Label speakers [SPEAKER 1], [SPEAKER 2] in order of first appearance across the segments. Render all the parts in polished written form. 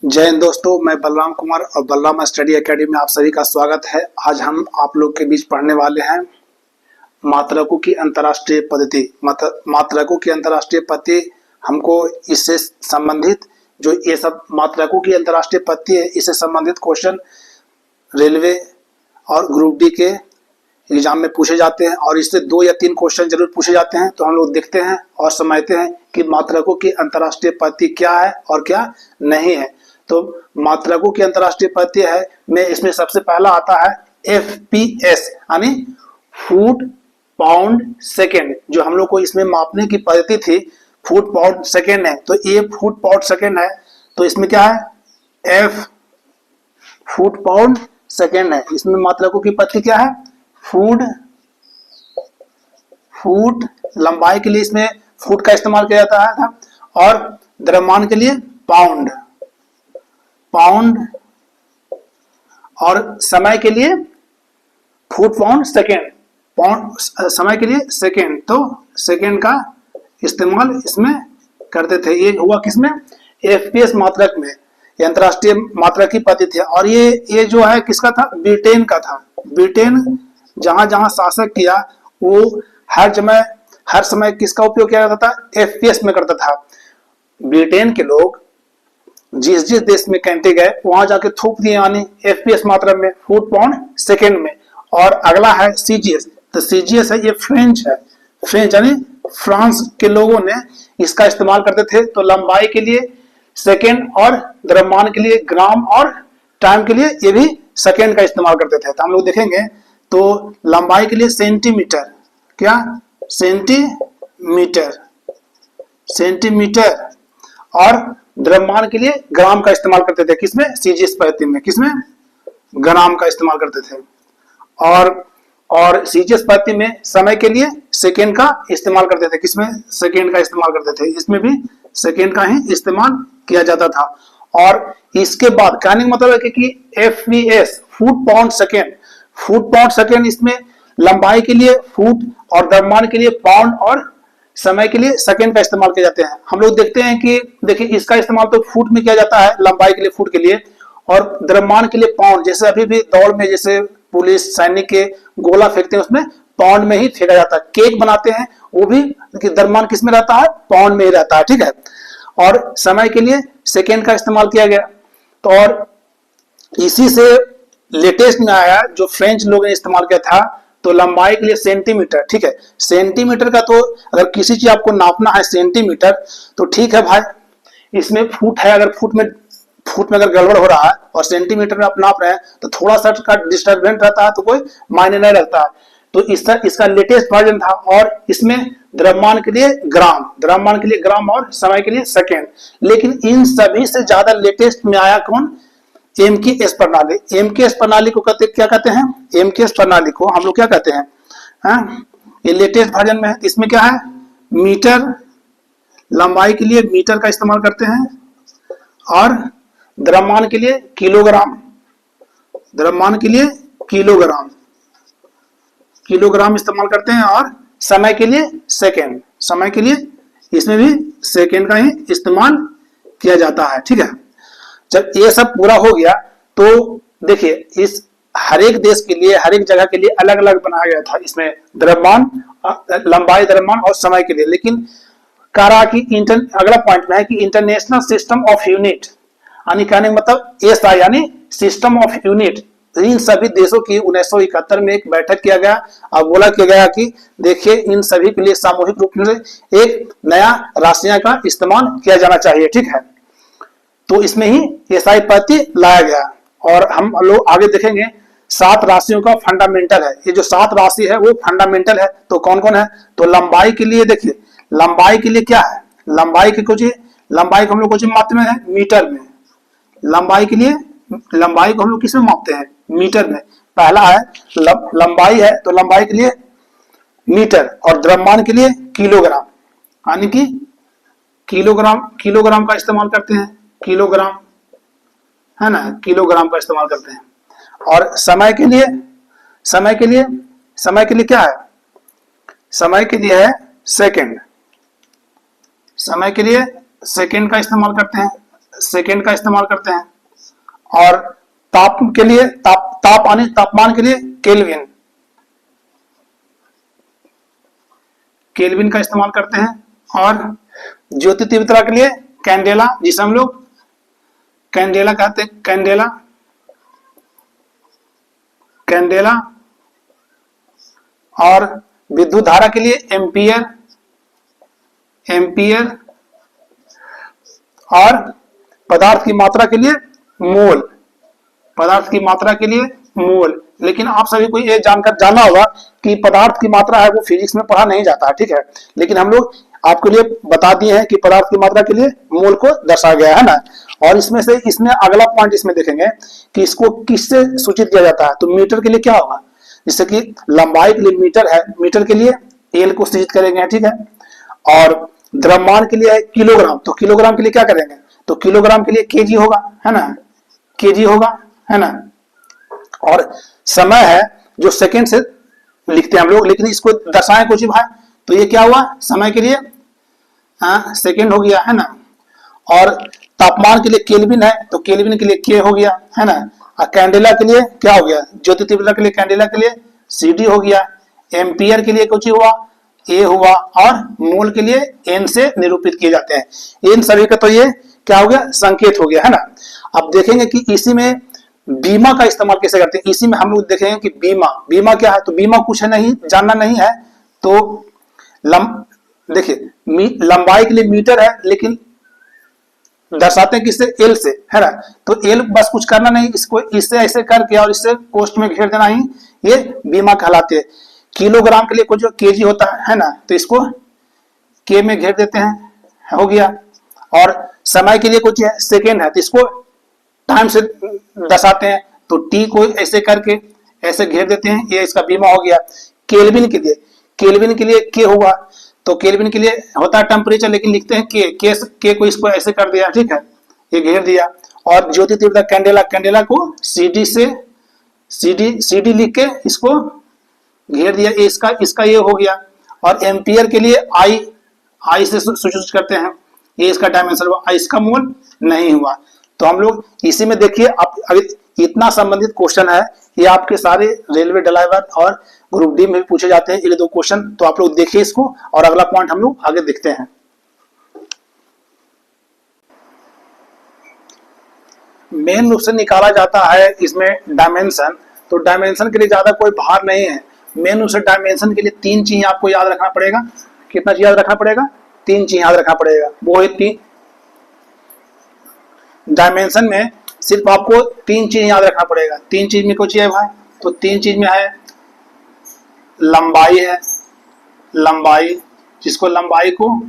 [SPEAKER 1] जय हिंद दोस्तों, मैं बलराम कुमार और बलराम स्टडी एकेडमी में आप सभी का स्वागत है। आज हम आप लोग के बीच पढ़ने वाले हैं मात्रकों की अंतर्राष्ट्रीय पद्धति। मात्रकों की अंतर्राष्ट्रीय पद्धति हमको इससे संबंधित जो ये सब मात्रकों की अंतर्राष्ट्रीय पद्धति है, इससे संबंधित क्वेश्चन रेलवे और ग्रुप डी के एग्जाम में पूछे जाते हैं और इससे 2 या 3 क्वेश्चन जरूर पूछे जाते हैं। तो हम लोग देखते हैं और समझते हैं कि मात्रकों की अंतर्राष्ट्रीय पद्धति क्या है और क्या नहीं है। तो मात्रकों की अंतर्राष्ट्रीय पद्धति है में इसमें सबसे पहला आता है FPS यानी फुट पाउंड सेकेंड। जो हम लोग को इसमें मापने की पद्धति थी फुट पाउंड सेकेंड है, तो ये फुट पाउंड सेकेंड है। तो इसमें क्या है F फुट पाउंड सेकेंड है। इसमें मात्रकों की पद्धति क्या है फुट लंबाई के लिए इसमें फुट का इस्तेमाल किया जाता है और द्रव्यमान के लिए पाउंड और समय के लिए फुट पाउंड सेकेंड। पाउंड समय के लिए सेकेंड, तो सेकेंड का इस्तेमाल इसमें करते थे। ये हुआ किसमें FPS मात्रक में, ये अंतरराष्ट्रीय मात्रक की पद्धति है। और ये जो है किसका था, ब्रिटेन का था। ब्रिटेन जहां जहां शासक किया वो हर समय किसका उपयोग किया जाता था, FPS में करता था। ब्रिटेन के लोग जिस जिस देश में कैंटे गए वहां जाके थोप दिए यानी FPS मात्रा में फुट पाउंड सेकेंड में। और अगला है CGS। तो CGS है, ये फ्रेंच है। फ्रेंच यानी फ्रांस के लोगों ने इसका इस्तेमाल करते थे। तो लंबाई के लिए सेकेंड और द्रव्यमान के लिए ग्राम और टाइम के लिए ये भी सेकेंड का इस्तेमाल करते थे। तो हम लोग देखेंगे तो लंबाई के लिए सेंटीमीटर, क्या सेंटीमीटर और द्रव्यमान के लिए ग्राम का इस्तेमाल करते थे। किसमें, CGS पद्धति में। किसमें, ग्राम का इस्तेमाल करते थे। और CGS पद्धति में समय के लिए सेकेंड का इस्तेमाल करते थे। किसमें, सेकेंड का इस्तेमाल करते थे। इसमें भी सेकेंड का ही इस्तेमाल किया जाता था। और इसके बाद कहने का मतलब है कि FPS फुट पाउंड सेकेंड, इसमें लंबाई के लिए फुट और द्रव्यमान के लिए पाउंड और समय के लिए सेकेंड का इस्तेमाल किए जाते हैं। हम लोग देखते हैं कि देखिए इसका इस्तेमाल तो फुट में किया जाता है, लंबाई के लिए फुट के लिए, और द्रव्यमान के लिए पाउंड। जैसे अभी भी दौड़ में जैसे पुलिस सैनिक के गोला फेंकते हैं उसमें पाउंड में ही फेंका जाता है। केक बनाते हैं वो भी द्रव्यमान किस में रहता है, पाउंड में ही रहता है। ठीक है। और समय के लिए सेकेंड का इस्तेमाल किया गया। तो और इसी से लेटेस्ट में आया जो फ्रेंच लोगों ने इस्तेमाल किया था, तो लंबाई के लिए सेंटीमीटर। ठीक है। सेंटीमीटर का तो अगर किसी चीज आपको नापना है सेंटीमीटर तो ठीक है भाई, इसमें फुट है, अगर फुट में अगर गड़बड़ हो रहा है और सेंटीमीटर में आप नाप रहे हैं तो थोड़ा सा का डिस्टर्बेंस रहता है तो कोई मायने नहीं रखता है। तो इसका लेटेस्ट वर्जन था। और इसमें द्रव्यमान के लिए ग्राम और समय के लिए सेकेंड। लेकिन इन सभी से ज्यादा लेटेस्ट में आया कौन, MKS प्रणाली। MKS प्रणाली को क्या कहते हैं, MKS प्रणाली को हम लोग क्या कहते हैं, ये लेटेस्ट वर्जन में है। इसमें क्या है, मीटर, लंबाई के लिए मीटर का इस्तेमाल करते हैं और द्रव्यमान के लिए किलोग्राम इस्तेमाल करते हैं और समय के लिए सेकेंड। समय के लिए इसमें भी सेकेंड का ही इस्तेमाल किया जाता है। ठीक है। जब ये सब पूरा हो गया तो देखिए इस हर एक देश के लिए, हर एक जगह के लिए अलग अलग बनाया गया था। इसमें लंबाई, द्रव्यमान और समय के लिए। लेकिन कहा कि अगला पॉइंट में है कि इंटरनेशनल सिस्टम ऑफ यूनिट, यानी कहने का मतलब SI यानी सिस्टम ऑफ यूनिट। इन सभी देशों की 1971 में एक बैठक किया गया और बोला किया गया कि देखिए इन सभी के लिए सामूहिक रूप से एक नया राशियां का इस्तेमाल किया जाना चाहिए। ठीक है। तो इसमें ही SI पद्धति लाया गया। और हम लोग आगे देखेंगे 7 राशियों का फंडामेंटल है। ये जो 7 राशि है वो फंडामेंटल है। तो कौन कौन है, तो लंबाई के लिए देखिए, लंबाई के लिए क्या है, लंबाई को हम लोग मापते हैं मीटर में। लंबाई को हम लोग किस में मापते हैं, मीटर में। पहला है लंबाई है तो लंबाई के लिए मीटर और द्रव्यमान के लिए किलोग्राम, यानी कि किलोग्राम का इस्तेमाल करते हैं। किलोग्राम है ना, किलोग्राम का इस्तेमाल करते हैं। और समय के लिए क्या है, समय के लिए है सेकेंड। समय के लिए सेकेंड का इस्तेमाल करते हैं। सेकेंड का इस्तेमाल करते हैं, और ताप के लिए तापमान के लिए केल्विन केल्विन का इस्तेमाल करते हैं, और ज्योति तीव्रता के लिए कैंडेला, जिसे हम लोग कैंडेला कहते हैं, कैंडेला, और विद्युत धारा के लिए एम्पियर, और पदार्थ की मात्रा के लिए मोल। लेकिन आप सभी को ये जानना होगा कि पदार्थ की मात्रा है वो फिजिक्स में पढ़ा नहीं जाता, ठीक है, लेकिन हम लोग आपके लिए बता दिए हैं कि पदार्थ की मात्रा के लिए मोल को दर्शाया गया है ना। और इसमें अगला पॉइंट इसमें देखेंगे कि इसको किससे सूचित किया जाता है। तो मीटर के लिए क्या होगा, जैसे कि लंबाई के लिए मीटर है, मीटर के लिए एल को सूचित करेंगे, ठीक है। और द्रव्यमान के लिए है किलोग्राम, तो किलोग्राम के लिए क्या करेंगे, तो किलोग्राम के लिए केजी होगा, है ना, केजी होगा, है ना। और समय है जो सेकंड से लिखते हैं हम लोग, लेकिन इसको दर्शाएं कुछ भाई, तो ये क्या हुआ, समय के लिए सेकंड हो गया, है ना। और तापमान के लिए केल्विन है, तो केल्विन के लिए के हो गया, है ना। और कैंडेला के लिए क्या हो गया, ज्योति तीव्रता के लिए कैंडेला के लिए सीडी हो गया। एम्पियर के लिए कुछ हुआ, ए हुआ, और मोल के लिए एन से निरूपित किए जाते हैं। इन सभी का तो ये क्या हो गया, संकेत हो गया, है ना। अब देखेंगे कि इसी में बीमा का इस्तेमाल कैसे करते हैं। इसी में हम लोग देखेंगे कि बीमा क्या है, तो बीमा कुछ है नहीं, जानना नहीं है, तो देखिए लंबाई के लिए मीटर है, लेकिन दर्शाते हैं किससे, एल से, है ना। तो एल बस कुछ करना नहीं, इसको इससे ऐसे करके और इससे कोष्ठ में घेर देना ही ये बीमा कहलाते हैं। किलोग्राम के लिए कुछ जो केजी होता है ना, तो इसको के में घेर देते हैं, हो गया। और समय के लिए कुछ है सेकेंड है, तो इसको टाइम से दर्शाते हैं, तो टी को ऐसे करके ऐसे घेर देते हैं, ये इसका बीमा हो गया। केल्विन के लिए के होगा, तो केल्विन के लिए होता है टेम्परेचर, लेकिन लिखते हैं के को इसको ऐसे कर दिया, ठीक है, ये घेर दिया। और ज्योति तीव्रता कैंडेला को सीडी लिख के इसको घेर दिया, इसका ये हो गया। और एम्पियर के लिए आई से सूचित करते हैं, ये इसका डायमेंशन हुआ, इसका मोल नहीं हुआ। तो हम लोग इसी में देखिए, आप अगर इतना संबंधित क्वेश्चन है, ये आपके सारे रेलवे ड्राइवर और ग्रुप डी में भी पूछे जाते हैं, ये 2 क्वेश्चन। तो आप लोग देखिए इसको, और अगला पॉइंट हम लोग आगे देखते हैं। मेन रूप से निकाला जाता है इसमें डायमेंशन, तो डायमेंशन के लिए ज्यादा कोई भार नहीं है। मेन रूप से डायमेंशन के लिए 3 चीज आपको याद रखना पड़ेगा। कितना चीज याद रखना पड़ेगा, 3 चीज याद रखना पड़ेगा। वो है 3 डायमेंशन में सिर्फ आपको 3 चीज याद रखना पड़ेगा। 3 चीज में कुछ है भाई, तो 3 चीज में है लंबाई, जिसको लंबाई को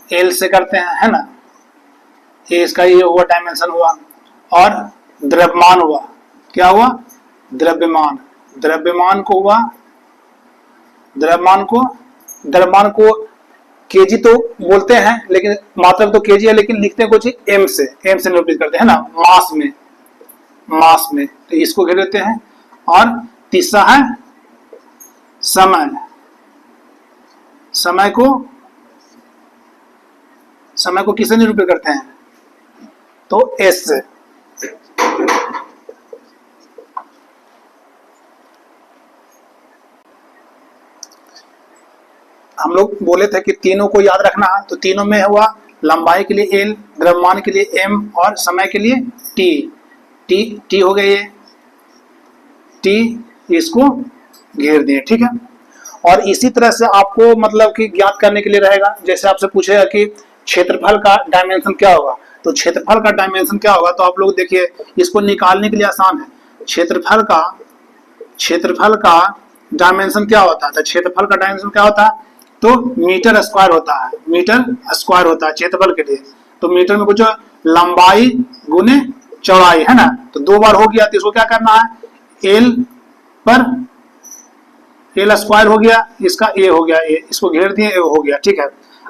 [SPEAKER 1] एल से करते हैं, है ना, ये इसका ये हुआ डायमेंशन हुआ। और द्रव्यमान हुआ, क्या हुआ, द्रव्यमान को हुआ, द्रव्यमान को केजी तो बोलते हैं, लेकिन मात्रा तो केजी है, लेकिन लिखते हैं कुछ एम से निरूपित करते हैं ना, मास में, तो इसको घेर देते हैं। और तीसरा है समय को किससे निरूपित करते हैं, तो एस से। हम लोग बोले थे कि तीनों को याद रखना है, तो तीनों में हुआ लंबाई के लिए एल, द्रव्यमान के लिए एम, और समय के लिए टी हो गए, ये टी, इसको घेर दिए, ठीक है। और इसी तरह से आपको मतलब कि ज्ञात करने के लिए रहेगा, जैसे आपसे पूछेगा कि क्षेत्रफल का डायमेंशन क्या होगा, तो क्षेत्रफल का डायमेंशन क्या होगा, तो आप लोग देखिए इसको निकालने के लिए आसान है। क्षेत्रफल का डायमेंशन क्या होता है, तो क्षेत्रफल का डायमेंशन क्या होता है, तो मीटर स्क्वायर होता है क्षेत्रफल के लिए। तो मीटर में कुछ लंबाई गुने चौड़ाई, है ना, तो 2 बार हो गया, तो इसको क्या करना है, एल स्क्वायर हो गया, इसका ए हो गया, इसको घेर दिए, ए हो गया, ठीक है।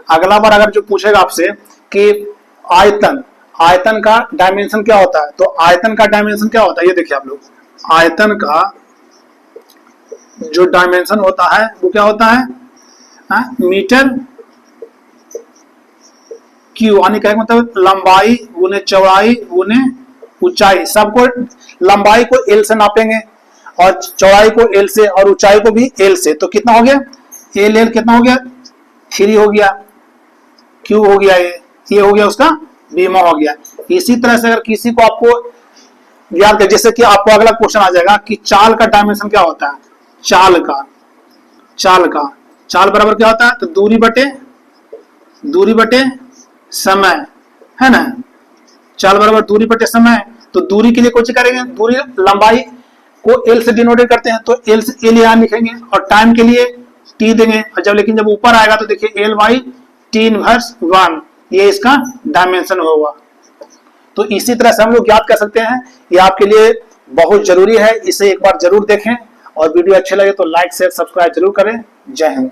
[SPEAKER 1] अगला बार अगर जो पूछेगा आपसे कि आयतन का डायमेंशन क्या होता है, तो आयतन का डायमेंशन क्या होता है, ये देखिए आप लोग, आयतन का जो डायमेंशन होता है वो क्या होता है, मीटर क्यू, यानी कहने का मतलब लंबाई गुने चौड़ाई गुने ऊंचाई, सबको लंबाई को एल से नापेंगे और चौड़ाई को एल से और ऊंचाई को भी एल से, तो कितना हो गया एल एल कितना हो गया 3 हो गया, क्यू हो गया, ये हो गया उसका बीमा हो गया। इसी तरह से अगर किसी को आपको याद कर, जैसे कि आपको अगला क्वेश्चन आ जाएगा कि चाल का डायमेंशन क्या होता है, चाल बराबर क्या होता है, तो दूरी बटे समय है ना, चाल बराबर दूरी बटे समय। तो दूरी के लिए कुछ करेंगे, दूरी लंबाई को एल से डिनोटेड करते हैं, तो एल से एल यहां लिखेंगे और टाइम के लिए टी देंगे, और जब ऊपर आएगा तो देखिए एल बाई टी इनवर्स 1, ये इसका डायमेंशन होगा। तो इसी तरह से हम लोग याद कर सकते हैं, ये आपके लिए बहुत जरूरी है, इसे एक बार जरूर देखें और वीडियो अच्छे लगे तो लाइक शेयर सब्सक्राइब जरूर करें। जय हिंद।